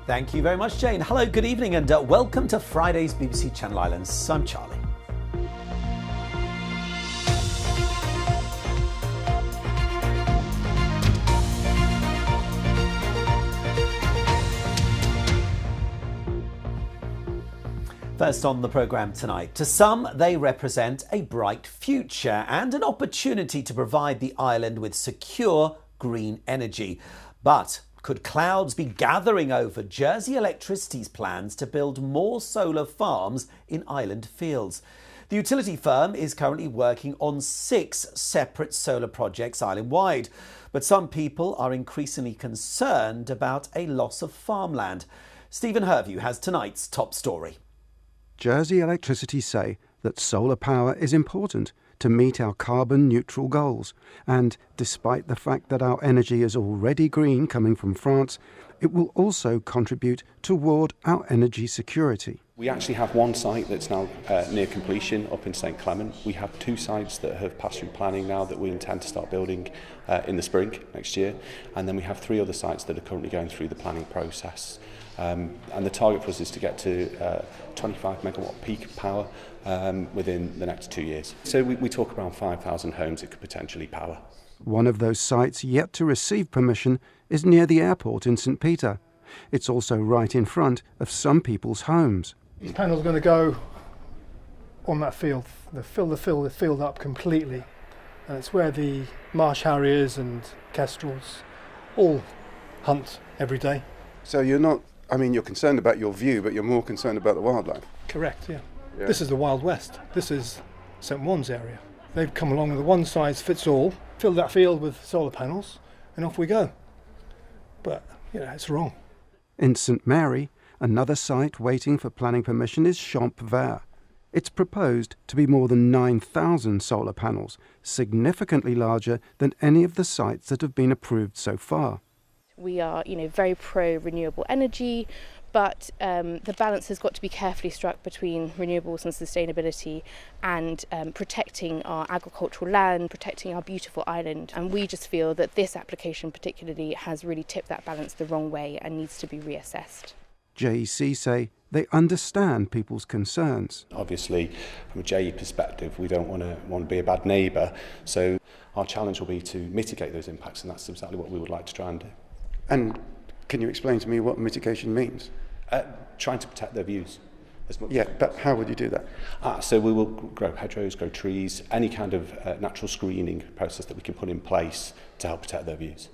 Thank you very much, Jane. Hello, good evening, and welcome to Friday's BBC Channel Islands. I'm Charlie. First on the programme tonight, to some they represent a bright future and an opportunity to provide the island with secure green energy. But could clouds be gathering over Jersey Electricity's plans to build more solar farms in island fields? The utility firm is currently working on 6 separate solar projects island-wide, but some people are increasingly concerned about a loss of farmland. Stephen Herview has tonight's top story. Jersey Electricity say that solar power is important to meet our carbon neutral goals, and despite the fact that our energy is already green coming from France, it will also contribute toward our energy security. We actually have one site that's now near completion up in St Clement. We have 2 sites that have passed through planning now that we intend to start building in the spring next year, and then we have 3 other sites that are currently going through the planning process. And the target for us is to get to 25 megawatt peak power within the next 2 years. So we talk around 5,000 homes it could potentially power. One of those sites yet to receive permission is near the airport in St Peter. It's also right in front of some people's homes. These panels are going to go on that field. They fill the field up completely. And it's where the marsh harriers and kestrels all hunt every day. So you're concerned about your view, but you're more concerned about the wildlife? Correct, yeah. This is the Wild West. This is St Juan's area. They've come along with a one-size-fits-all, fill that field with solar panels, and off we go. But, it's wrong. In St Mary, another site waiting for planning permission is Champ Vert. It's proposed to be more than 9,000 solar panels, significantly larger than any of the sites that have been approved so far. We are, very pro-renewable energy, but the balance has got to be carefully struck between renewables and sustainability and protecting our agricultural land, protecting our beautiful island. And we just feel that this application particularly has really tipped that balance the wrong way and needs to be reassessed. JEC say they understand people's concerns. Obviously, from a JE perspective, we don't want to be a bad neighbour. So our challenge will be to mitigate those impacts, and that's exactly what we would like to try and do. And can you explain to me what mitigation means? Trying to protect their views as much. Yeah, but how would you do that? So we will grow hedgerows, grow trees, any kind of natural screening process that we can put in place to help protect their views.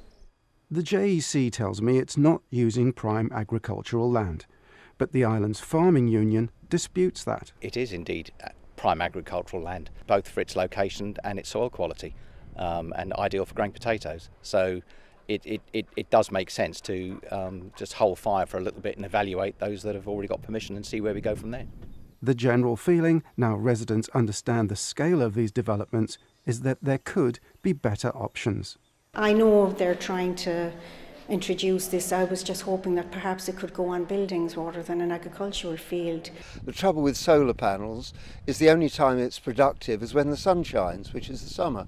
The JEC tells me it's not using prime agricultural land, but the island's farming union disputes that. It is indeed prime agricultural land, both for its location and its soil quality, and ideal for growing potatoes. So it does make sense to just hold fire for a little bit and evaluate those that have already got permission and see where we go from there. The general feeling, now residents understand the scale of these developments, is that there could be better options. I know they're trying to introduce this. I was just hoping that perhaps it could go on buildings rather than an agricultural field. The trouble with solar panels is the only time it's productive is when the sun shines, which is the summer.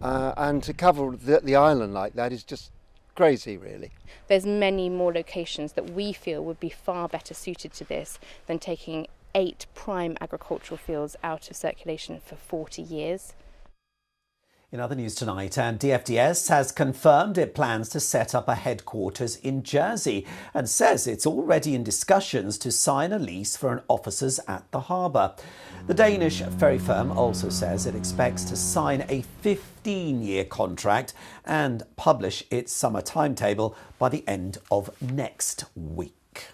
And to cover the island like that is just crazy, really. There's many more locations that we feel would be far better suited to this than taking 8 prime agricultural fields out of circulation for 40 years. In other news tonight, and DFDS has confirmed it plans to set up a headquarters in Jersey and says it's already in discussions to sign a lease for an offices at the harbour. The Danish ferry firm also says it expects to sign a 15-year contract and publish its summer timetable by the end of next week.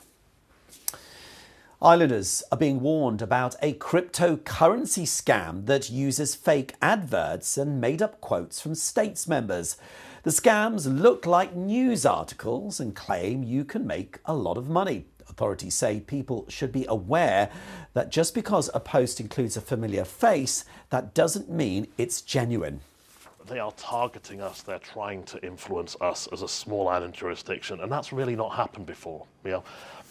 Islanders are being warned about a cryptocurrency scam that uses fake adverts and made-up quotes from States members. The scams look like news articles and claim you can make a lot of money. Authorities say people should be aware that just because a post includes a familiar face, that doesn't mean it's genuine. they are targeting us, they're trying to influence us as a small island jurisdiction, and that's really not happened before.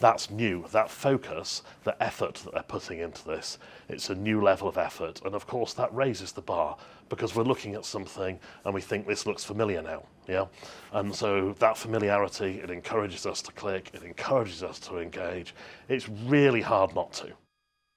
That's new. That focus, the effort that they're putting into this, it's a new level of effort, and of course that raises the bar, because we're looking at something and we think this looks familiar now, and so that familiarity, it encourages us to click, it encourages us to engage. It's really hard not to.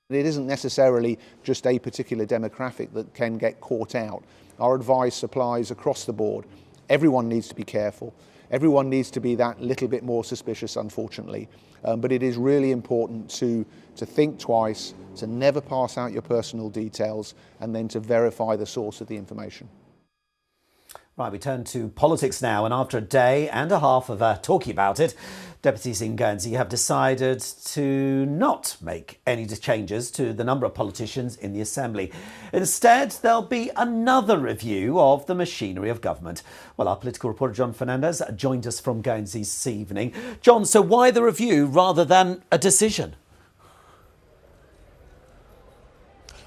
It isn't necessarily just a particular demographic that can get caught out. Our advice applies across the board. Everyone needs to be careful. Everyone needs to be that little bit more suspicious, unfortunately. But it is really important to think twice, to never pass out your personal details, and then to verify the source of the information. Right, we turn to politics now, and after a day and a half of talking about it, deputies in Guernsey have decided to not make any changes to the number of politicians in the Assembly. Instead, there'll be another review of the machinery of government. Well, our political reporter John Fernandez joined us from Guernsey this evening. John, so why the review rather than a decision?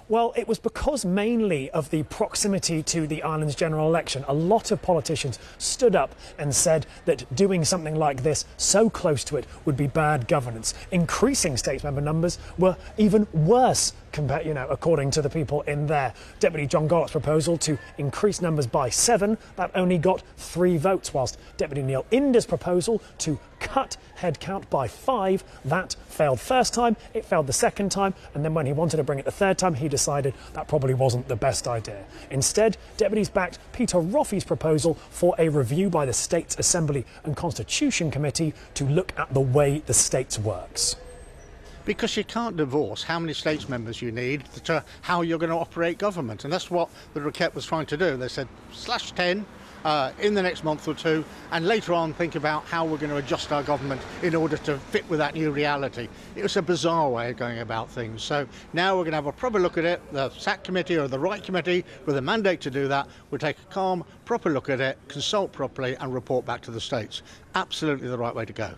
Well, it was because mainly of the proximity to the island's general election. A lot of politicians stood up and said that doing something like this so close to it would be bad governance. Increasing states member numbers were even worse compared, according to the people in there. Deputy John Gollott's proposal to increase numbers by 7, that only got 3 votes, whilst Deputy Neil Inder's proposal to cut headcount by 5, that failed first time, it failed the second time, and then when he wanted to bring it the third time, he decided that probably wasn't the best idea. Instead, deputies backed Peter Roffey's proposal for a review by the States Assembly and Constitution Committee to look at the way the States works. Because you can't divorce how many states members you need to how you're going to operate government. And that's what the Requête was trying to do. They said slash 10 in the next month or two, and later on think about how we're going to adjust our government in order to fit with that new reality. It was a bizarre way of going about things. So now we're going to have a proper look at it. The SAC committee or the right committee with a mandate to do that will take a calm, proper look at it, consult properly and report back to the states. Absolutely the right way to go.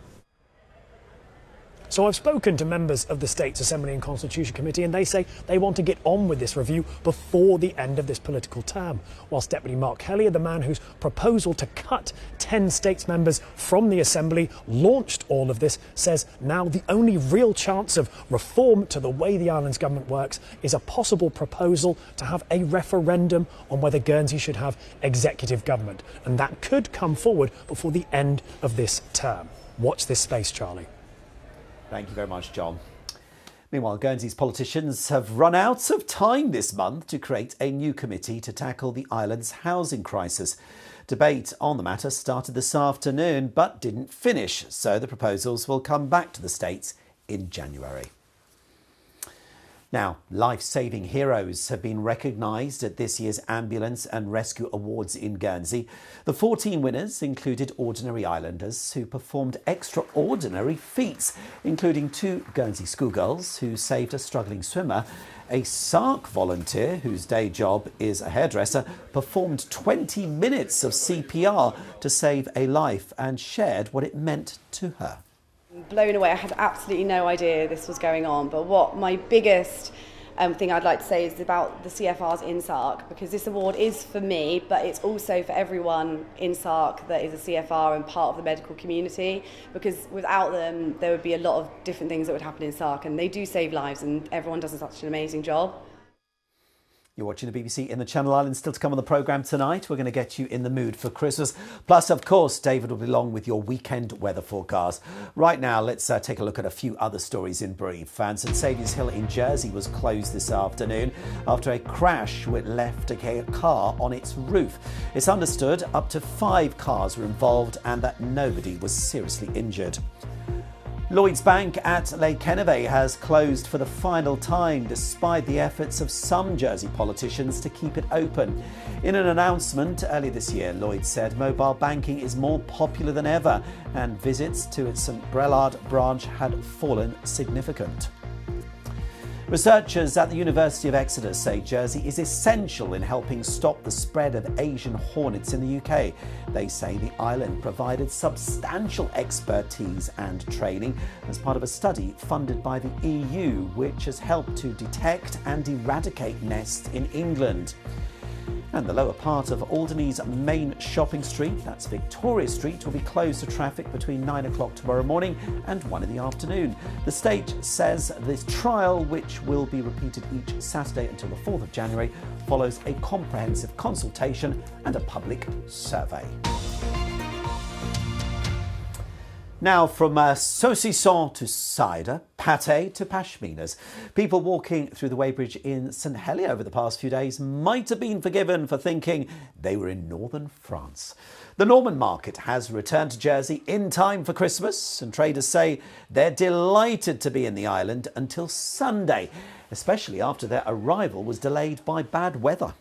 So I've spoken to members of the States Assembly and Constitution Committee, and they say they want to get on with this review before the end of this political term. Whilst Deputy Mark Hellier, the man whose proposal to cut 10 states members from the Assembly launched all of this, says now the only real chance of reform to the way the island's government works is a possible proposal to have a referendum on whether Guernsey should have executive government. And that could come forward before the end of this term. Watch this space, Charlie. Thank you very much, John. Meanwhile, Guernsey's politicians have run out of time this month to create a new committee to tackle the island's housing crisis. Debate on the matter started this afternoon but didn't finish, so the proposals will come back to the States in January. Now, life-saving heroes have been recognised at this year's Ambulance and Rescue Awards in Guernsey. The 14 winners included ordinary islanders who performed extraordinary feats, including 2 Guernsey schoolgirls who saved a struggling swimmer. A SARC volunteer, whose day job is a hairdresser, performed 20 minutes of CPR to save a life and shared what it meant to her. Blown away. I had absolutely no idea this was going on, but what my biggest thing I'd like to say is about the CFRs in SARC, because this award is for me, but it's also for everyone in SARC that is a CFR and part of the medical community, because without them there would be a lot of different things that would happen in SARC, and they do save lives and everyone does such an amazing job. You're watching the BBC in the Channel Islands. Still to come on the programme tonight, we're going to get you in the mood for Christmas. Plus, of course, David will be along with your weekend weather forecast. Right now, let's take a look at a few other stories in brief. And St Saviour's Hill in Jersey was closed this afternoon after a crash which left a car on its roof. It's understood up to 5 cars were involved and that nobody was seriously injured. Lloyds Bank at Lake Kennevay has closed for the final time despite the efforts of some Jersey politicians to keep it open. In an announcement earlier this year, Lloyds said mobile banking is more popular than ever and visits to its St Brelard branch had fallen significant. Researchers at the University of Exeter say Jersey is essential in helping stop the spread of Asian hornets in the UK. They say the island provided substantial expertise and training as part of a study funded by the EU, which has helped to detect and eradicate nests in England. And the lower part of Alderney's main shopping street, that's Victoria Street, will be closed to traffic between 9 o'clock tomorrow morning and 1 in the afternoon. The state says this trial, which will be repeated each Saturday until the 4th of January, follows a comprehensive consultation and a public survey. Now, from saucisson to cider, pâté to pashminas, people walking through the weighbridge in St Helier over the past few days might have been forgiven for thinking they were in northern France. The Norman market has returned to Jersey in time for Christmas, and traders say they're delighted to be in the island until Sunday, especially after their arrival was delayed by bad weather.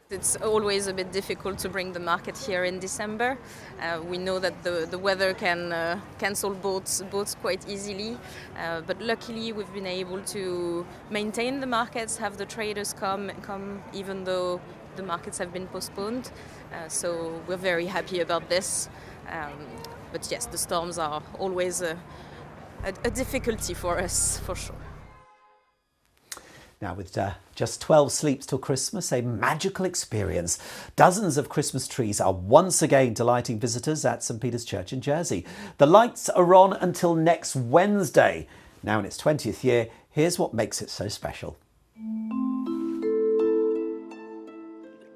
It's always a bit difficult to bring the market here in December. We know that the weather can cancel boats quite easily, but luckily we've been able to maintain the markets, have the traders come even though the markets have been postponed. So we're very happy about this. But yes, the storms are always a difficulty for us, for sure. Now, with just 12 sleeps till Christmas, a magical experience. Dozens of Christmas trees are once again delighting visitors at St Peter's Church in Jersey. The lights are on until next Wednesday. Now in its 20th year, here's what makes it so special.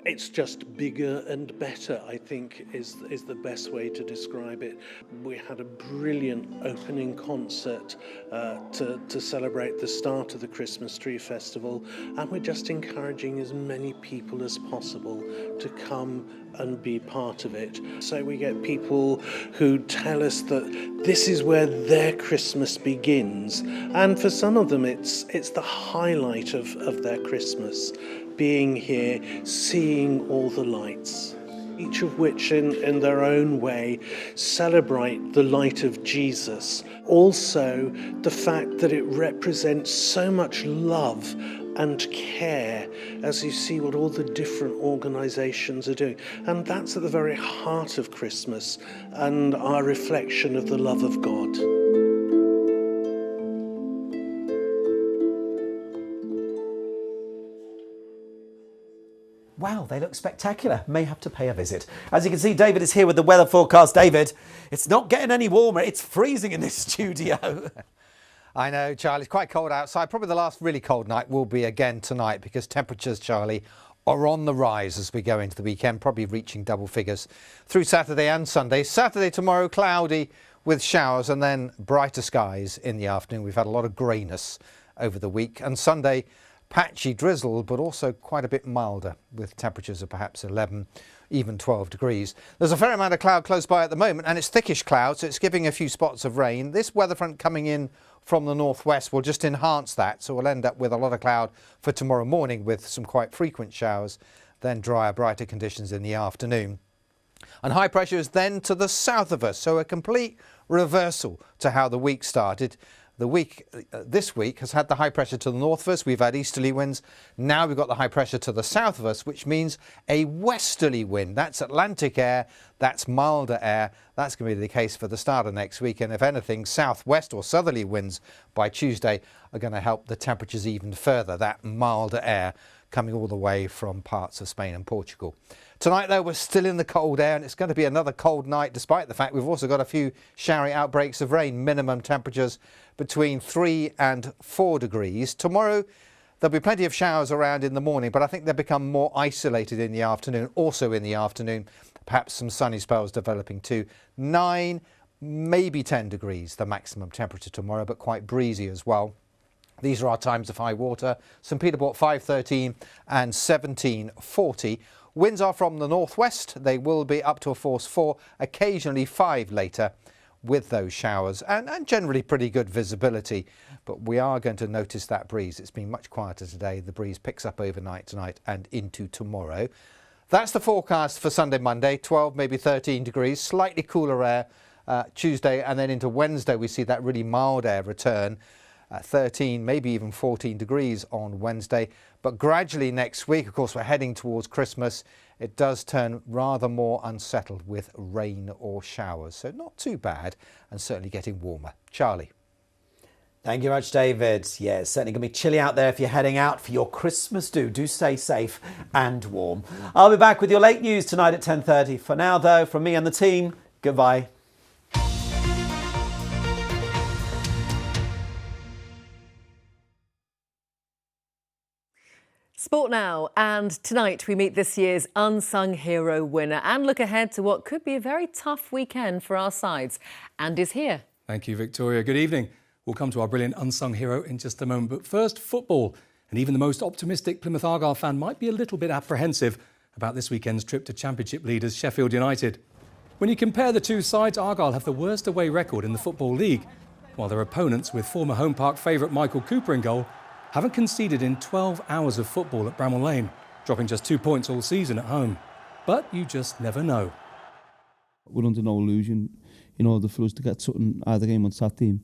It's just bigger and better, I think, is the best way to describe it. We had a brilliant opening concert to celebrate the start of the Christmas Tree Festival, and we're just encouraging as many people as possible to come and be part of it. So we get people who tell us that this is where their Christmas begins, and for some of them it's the highlight of their Christmas. Being here, seeing all the lights, each of which in their own way celebrate the light of Jesus. Also, the fact that it represents so much love and care as you see what all the different organisations are doing. And that's at the very heart of Christmas and our reflection of the love of God. Wow, they look spectacular. May have to pay a visit. As you can see, David is here with the weather forecast. David, it's not getting any warmer. It's freezing in this studio. I know, Charlie, it's quite cold outside. Probably the last really cold night will be again tonight because temperatures, Charlie, are on the rise as we go into the weekend, probably reaching double figures through Saturday and Sunday. Saturday tomorrow, cloudy with showers and then brighter skies in the afternoon. We've had a lot of greyness over the week. And Sunday, patchy drizzle, but also quite a bit milder with temperatures of perhaps 11, even 12 degrees. There's a fair amount of cloud close by at the moment, and it's thickish cloud, so it's giving a few spots of rain. This weather front coming in from the northwest will just enhance that, so we'll end up with a lot of cloud for tomorrow morning with some quite frequent showers, then drier, brighter conditions in the afternoon. And high pressure is then to the south of us, so a complete reversal to how the week started. This week has had the high pressure to the north of us. We've had easterly winds. Now we've got the high pressure to the south of us, which means a westerly wind. That's Atlantic air. That's milder air. That's going to be the case for the start of next week. And if anything, southwest or southerly winds by Tuesday are going to help the temperatures even further. That milder air coming all the way from parts of Spain and Portugal. Tonight, though, we're still in the cold air, and it's going to be another cold night, despite the fact we've also got a few showery outbreaks of rain. Minimum temperatures between 3 and 4 degrees. Tomorrow, there'll be plenty of showers around in the morning, but I think they'll become more isolated in the afternoon. Also in the afternoon, perhaps some sunny spells developing too. 9, maybe 10 degrees, the maximum temperature tomorrow, but quite breezy as well. These are our times of high water. St Peterborough 5:13 and 17:40. Winds are from the northwest. They will be up to a force 4, occasionally 5 later with those showers and generally pretty good visibility. But we are going to notice that breeze. It's been much quieter today. The breeze picks up overnight tonight and into tomorrow. That's the forecast for Sunday, Monday, 12, maybe 13 degrees, slightly cooler air Tuesday, and then into Wednesday we see that really mild air return. 13, maybe even 14 degrees on Wednesday. But gradually next week, of course, we're heading towards Christmas. It does turn rather more unsettled with rain or showers. So not too bad and certainly getting warmer. Charlie. Thank you very much, David. Yeah, it's certainly going to be chilly out there if you're heading out for your Christmas do. Do stay safe and warm. I'll be back with your late news tonight at 10:30. For now, though, from me and the team, goodbye. Sport now, and tonight we meet this year's Unsung Hero winner and look ahead to what could be a very tough weekend for our sides. Andy's here. Thank you, Victoria. Good evening. We'll come to our brilliant Unsung Hero in just a moment, but first, football. And even the most optimistic Plymouth Argyle fan might be a little bit apprehensive about this weekend's trip to Championship leaders Sheffield United. When you compare the two sides, Argyle have the worst away record in the Football League, while their opponents, with former home park favourite Michael Cooper in goal, haven't conceded in 12 hours of football at Bramall Lane, dropping just 2 points all season at home. But you just never know. We're under no illusion. In order for us to get something out of the game on Saturday,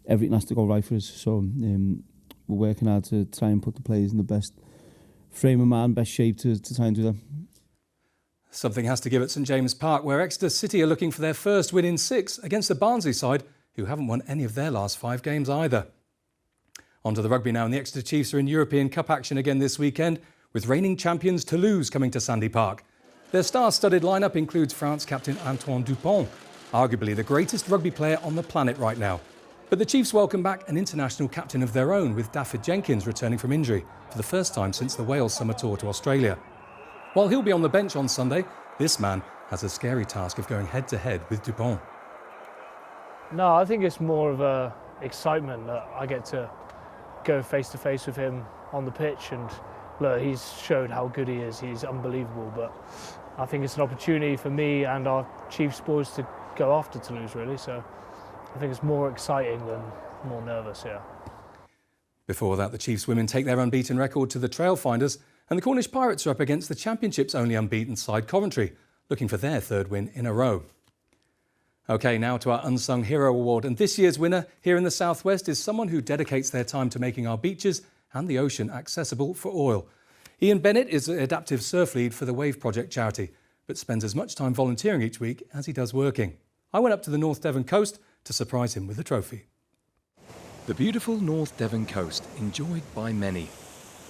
everything has to go right for us. So we're working hard to try and put the players in the best frame of mind, best shape to try and do that. Something has to give at St James Park, where Exeter City are looking for their first win in 6 against the Barnsley side, who haven't won any of their last 5 games either. On to the rugby now, and the Exeter Chiefs are in European Cup action again this weekend, with reigning champions Toulouse coming to Sandy Park. Their star-studded lineup includes France captain Antoine Dupont, arguably the greatest rugby player on the planet right now. But the Chiefs welcome back an international captain of their own, with Daffyd Jenkins returning from injury for the first time since the Wales summer tour to Australia. While he'll be on the bench on Sunday, this man has a scary task of going head-to-head with Dupont. No, I think it's more of a excitement that I get to go face-to-face with him on the pitch, and look, he's showed how good he is. He's unbelievable, but I think it's an opportunity for me and our Chiefs boys to go after Toulouse, really, so I think it's more exciting than more nervous, yeah. Before that, the Chiefs women take their unbeaten record to the Trailfinders, and the Cornish Pirates are up against the Championship's only unbeaten side, Coventry, looking for their 3rd win in a row. OK, now to our Unsung Hero Award, and this year's winner here in the Southwest is someone who dedicates their time to making our beaches and the ocean accessible for all. Ian Bennett is the adaptive surf lead for the Wave Project charity, but spends as much time volunteering each week as he does working. I went up to the North Devon coast to surprise him with a trophy. The beautiful North Devon coast, enjoyed by many.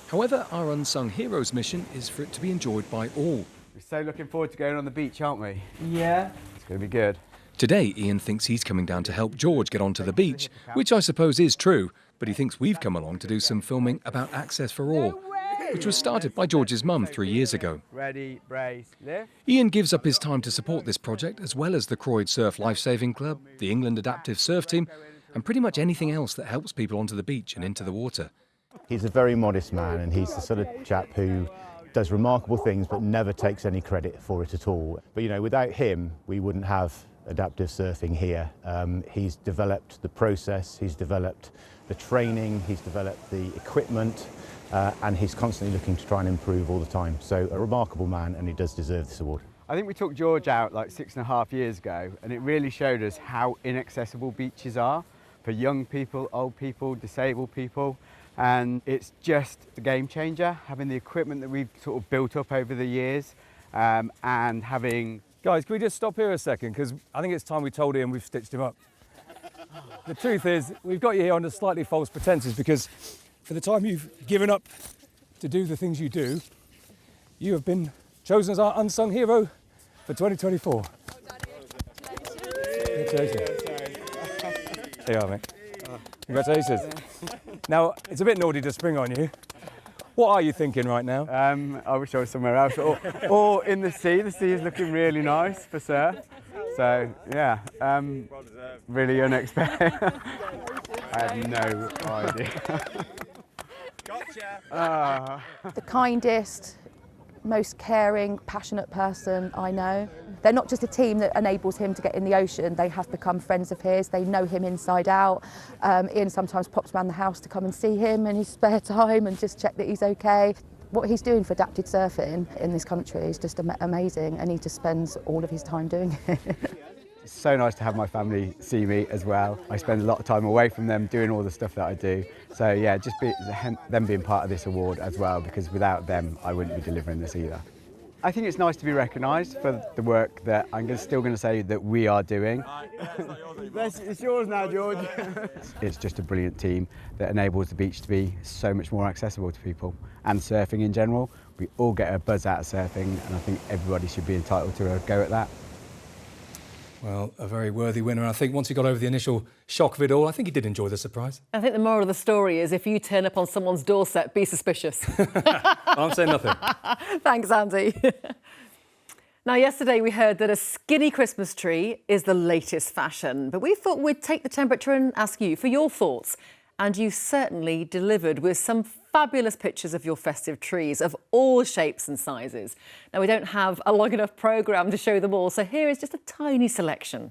However, our Unsung Heroes mission is for it to be enjoyed by all. We're so looking forward to going on the beach, aren't we? Yeah. It's going to be good. Today, Ian thinks he's coming down to help George get onto the beach, which I suppose is true, but he thinks we've come along to do some filming about Access for All, which was started by George's mum 3 years ago. Ready, brace, lift. Ian gives up his time to support this project, as well as the Croyd Surf Lifesaving Club, the England Adaptive Surf Team, and pretty much anything else that helps people onto the beach and into the water. He's a very modest man, and he's the sort of chap who does remarkable things but never takes any credit for it at all. But you know, without him, we wouldn't have adaptive surfing here. He's developed the process, he's developed the training, he's developed the equipment, and he's constantly looking to try and improve all the time. So a remarkable man, and he does deserve this award. I think we took George out like 6.5 years ago, and it really showed us how inaccessible beaches are for young people, old people, disabled people, and it's just a game changer, having the equipment that we've sort of built up over the years, and having... Guys, can we just stop here a second? Because I think it's time we told Ian we've stitched him up. The truth is, we've got you here under slightly false pretenses, because for the time you've given up to do the things you do, you have been chosen as our unsung hero for 2024. Congratulations. There you are, mate. Congratulations. Now, it's a bit naughty to spring on you. What are you thinking right now? I wish I was somewhere else, or in the sea. The sea is looking really nice for surf. So, yeah, really unexpected. I had no idea. Gotcha. The kindest, most caring, passionate person I know. They're not just a team that enables him to get in the ocean, they have become friends of his, they know him inside out. Ian sometimes pops around the house to come and see him in his spare time and just check that he's okay. What he's doing for adapted surfing in this country is just amazing, and he just spends all of his time doing it. It's so nice to have my family see me as well. I spend a lot of time away from them doing all the stuff that I do. So yeah, just them being part of this award as well, because without them I wouldn't be delivering this either. I think it's nice to be recognised for the work that still going to say that we are doing. It's yours now, George. It's just a brilliant team that enables the beach to be so much more accessible to people, and surfing in general. We all get a buzz out of surfing, and I think everybody should be entitled to a go at that. Well, a very worthy winner. I think once he got over the initial shock of it all, I think he did enjoy the surprise. I think the moral of the story is if you turn up on someone's doorstep, be suspicious. I'm saying nothing. Thanks, Andy. Now, yesterday we heard that a skinny Christmas tree is the latest fashion, but we thought we'd take the temperature and ask you for your thoughts. And you certainly delivered with some fabulous pictures of your festive trees of all shapes and sizes. Now, we don't have a long enough programme to show them all, so here is just a tiny selection.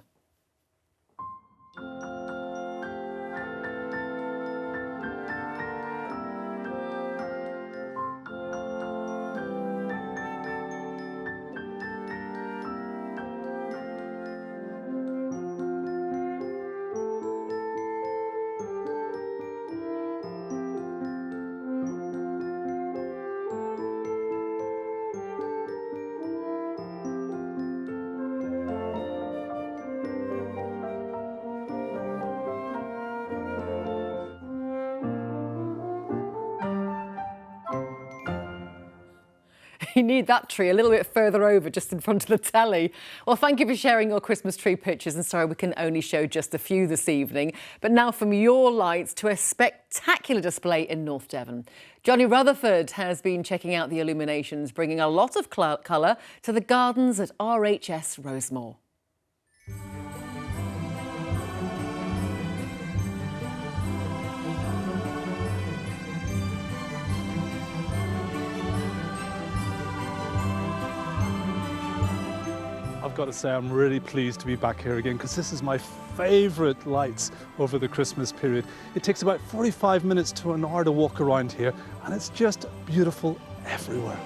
You need that tree a little bit further over, just in front of the telly. Well, thank you for sharing your Christmas tree pictures, and sorry we can only show just a few this evening. But now from your lights to a spectacular display in North Devon. Johnny Rutherford has been checking out the illuminations, bringing a lot of colour to the gardens at RHS Rosemore. I've got to say I'm really pleased to be back here again, because this is my favourite lights over the Christmas period. It takes about 45 minutes to an hour to walk around here, and it's just beautiful everywhere.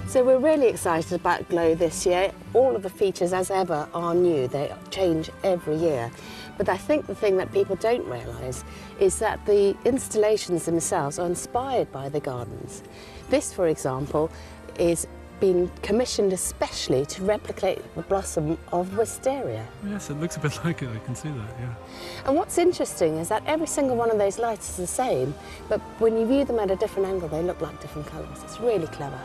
So we're really excited about Glow this year. All of the features, as ever, are new. They change every year. But I think the thing that people don't realise is that the installations themselves are inspired by the gardens. This, for example, is being commissioned especially to replicate the blossom of wisteria. Yes, it looks a bit like it, I can see that, yeah. And what's interesting is that every single one of those lights is the same, but when you view them at a different angle, they look like different colours. It's really clever.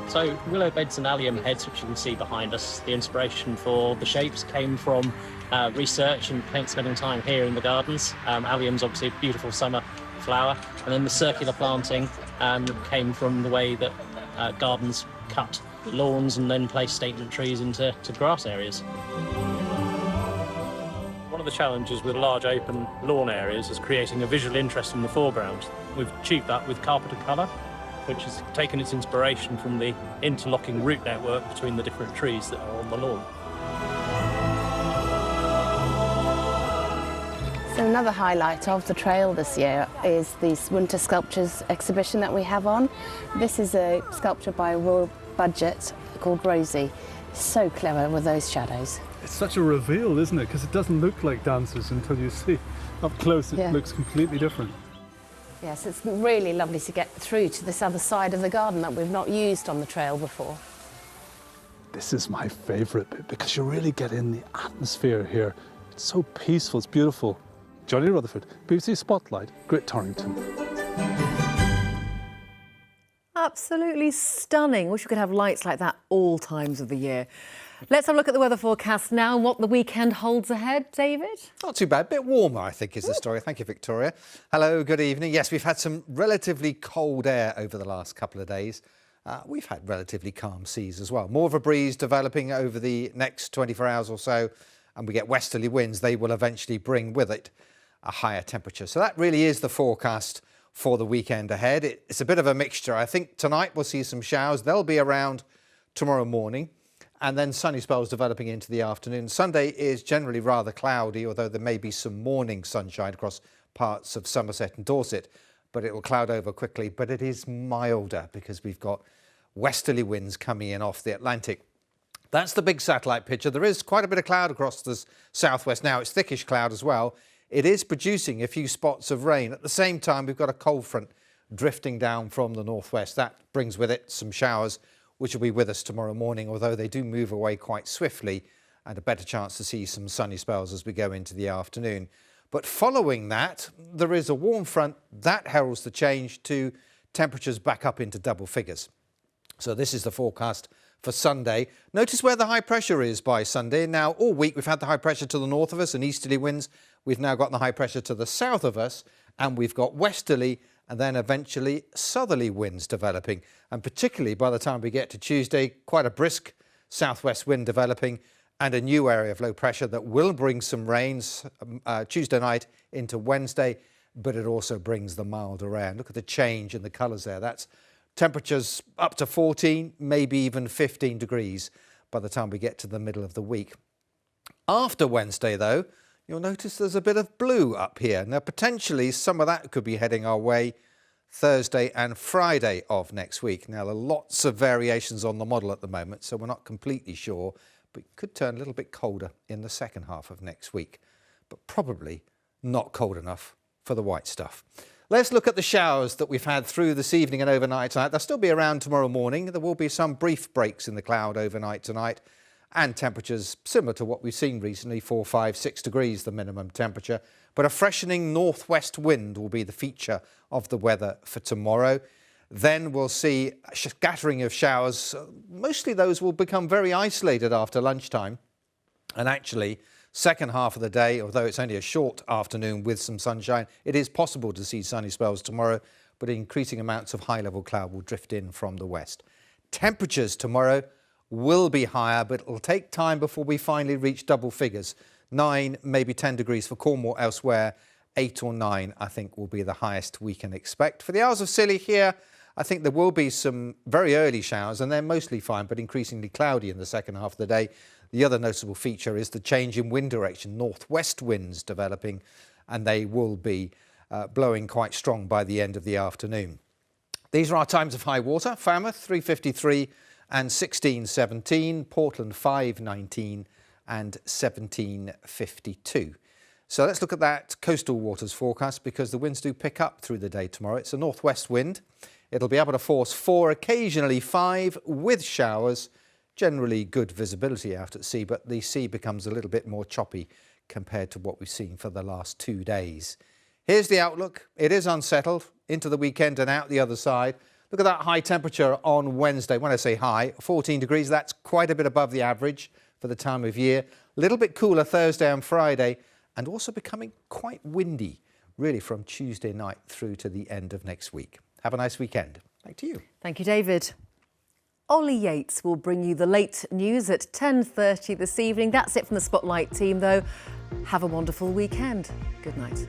So willow beds and allium heads, which you can see behind us, the inspiration for the shapes came from research and spending time here in the gardens. Allium's obviously a beautiful summer flower, and then the circular planting came from the way that gardens cut lawns and then place statement trees into grass areas. One of the challenges with large open lawn areas is creating a visual interest in the foreground. We've achieved that with carpeted colour, which has taken its inspiration from the interlocking root network between the different trees that are on the lawn. So another highlight of the trail this year is this winter sculptures exhibition that we have on. This is a sculpture by Royal Budget called Rosie. So clever with those shadows. It's such a reveal, isn't it? Because it doesn't look like dancers until you see up close. It looks completely different. Yes, it's really lovely to get through to this other side of the garden that we've not used on the trail before. This is my favourite bit, because you really get in the atmosphere here. It's so peaceful, it's beautiful. Johnny Rutherford, BBC Spotlight, Great Torrington. Absolutely stunning. Wish we could have lights like that all times of the year. Let's have a look at the weather forecast now and what the weekend holds ahead, David. Not too bad. A bit warmer, I think, is the story. Thank you, Victoria. Hello, good evening. Yes, we've had some relatively cold air over the last couple of days. We've had relatively calm seas as well. More of a breeze developing over the next 24 hours or so, and we get westerly winds. They will eventually bring with it a higher temperature. So that really is the forecast for the weekend ahead. It's a bit of a mixture. I think tonight we'll see some showers. They'll be around tomorrow morning, and then sunny spells developing into the afternoon. Sunday is generally rather cloudy, although there may be some morning sunshine across parts of Somerset and Dorset, but it will cloud over quickly. But it is milder because we've got westerly winds coming in off the Atlantic. That's the big satellite picture. There is quite a bit of cloud across the southwest now. It's thickish cloud as well. it is producing a few spots of rain. At the same time, we've got a cold front drifting down from the northwest. That brings with it some showers, which will be with us tomorrow morning, although they do move away quite swiftly, and a better chance to see some sunny spells as we go into the afternoon. But following that, there is a warm front that heralds the change to temperatures back up into double figures. So this is the forecast for Sunday. Notice where the high pressure is by Sunday. Now, all week we've had the high pressure to the north of us and easterly winds. We've now got the high pressure to the south of us, and we've got westerly and then eventually southerly winds developing. And particularly by the time we get to Tuesday, quite a brisk southwest wind developing and a new area of low pressure that will bring some rains Tuesday night into Wednesday, but it also brings the milder air. Look at the change in the colours there. That's temperatures up to 14, maybe even 15 degrees by the time we get to the middle of the week. After Wednesday, though, you'll notice there's a bit of blue up here. Now, potentially some of that could be heading our way Thursday and Friday of next week. Now, there are lots of variations on the model at the moment, so we're not completely sure, but it could turn a little bit colder in the second half of next week, but probably not cold enough for the white stuff. Let's look at the showers that we've had through this evening and overnight tonight. They'll still be around tomorrow morning. There will be some brief breaks in the cloud overnight tonight, and temperatures similar to what we've seen recently, 4, 5, 6 degrees the minimum temperature. But a freshening northwest wind will be the feature of the weather for tomorrow. Then we'll see a scattering of showers. Mostly those will become very isolated after lunchtime. And actually, second half of the day, although it's only a short afternoon with some sunshine, it is possible to see sunny spells tomorrow, but increasing amounts of high-level cloud will drift in from the west. Temperatures tomorrow will be higher, but it'll take time before we finally reach double figures. 9, maybe 10 degrees for Cornwall. Elsewhere, 8 or 9, I think, will be the highest we can expect. For the Isles of Scilly here, I think there will be some very early showers, and they're mostly fine, but increasingly cloudy in the second half of the day. The other noticeable feature is the change in wind direction, northwest winds developing, and they will be blowing quite strong by the end of the afternoon. These are our times of high water. Falmouth 3:53 and 16:17, Portland 5:19 and 17:52. So let's look at that coastal waters forecast, because the winds do pick up through the day tomorrow. It's a northwest wind. It'll be able to force 4, occasionally 5, with showers. Generally good visibility out at sea, but the sea becomes a little bit more choppy compared to what we've seen for the last 2 days. Here's the outlook. It is unsettled into the weekend and out the other side. Look at that high temperature on Wednesday. When I say high, 14 degrees, that's quite a bit above the average for the time of year. A little bit cooler Thursday and Friday, and also becoming quite windy, really from Tuesday night through to the end of next week. Have a nice weekend. Back to you. Thank you, David. Ollie Yates will bring you the late news at 10:30 this evening. That's it from the Spotlight team, though. Have a wonderful weekend. Good night.